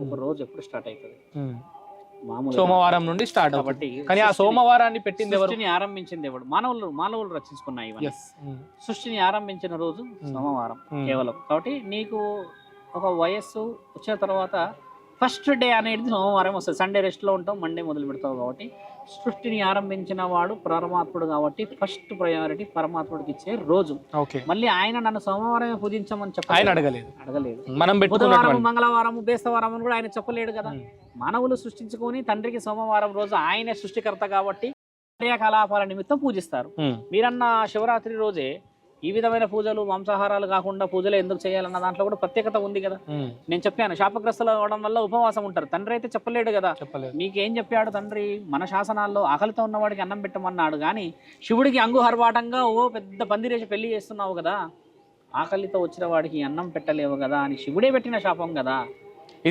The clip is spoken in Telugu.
ఒక రోజు ఎప్పుడు స్టార్ట్ అవుతుంది? మామూలు సోమవారం నుండి స్టార్ట్ కాబట్టి కానీ ఆ సోమవారాన్ని పెట్టింది ఎవరు? సృష్టిని ఆరంభించింది ఎవడు? మానవులు రచించుకున్నాయి ఇవన్నీ. సృష్టిని ఆరంభించిన రోజు సోమవారం కేవలం. కాబట్టి నీకు ఒక వయస్సు వచ్చిన తర్వాత ఫస్ట్ డే అనేది సోమవారం వస్తుంది. సండే రెస్ట్లో ఉంటావు, మండే మొదలు పెడతావు. కాబట్టి సృష్టిని ఆరంభించిన వాడు పరమాత్ముడు కాబట్టి ఫస్ట్ ప్రయారిటీ పరమాత్ముడికి ఇచ్చే రోజు. మళ్ళీ ఆయన నన్ను సోమవారమే పూజించమని చెప్పి అడగలేదు. బుధవారం, మంగళవారం, బేస్తవారం అని కూడా ఆయన చెప్పలేడు కదా. మానవులు సృష్టించుకొని తండ్రికి సోమవారం రోజు ఆయనే సృష్టికర్త కాబట్టి కార్యకలాపాల నిమిత్తం పూజిస్తారు. మీరన్న శివరాత్రి రోజే ఈ విధమైన పూజలు, మాంసాహారాలు కాకుండా పూజలు ఎందుకు చేయాలన్న దాంట్లో కూడా ప్రత్యేకత ఉంది కదా. నేను చెప్పాను, శాపగ్రస్తులు అవడం వల్ల ఉపవాసం ఉంటారు. తండ్రి అయితే చెప్పలేడు కదా. మీకేం చెప్పాడు తండ్రి? మన శాసనాల్లో ఆకలితో ఉన్నవాడికి అన్నం పెట్టమన్నాడు. కానీ శివుడికి అంగుహర్వాటంగా ఓ పెద్ద పందిరేసి పెళ్లి చేస్తున్నావు కదా, ఆకలితో వచ్చిన వాడికి అన్నం పెట్టలేవు కదా అని శివుడే పెట్టిన శాపం కదా.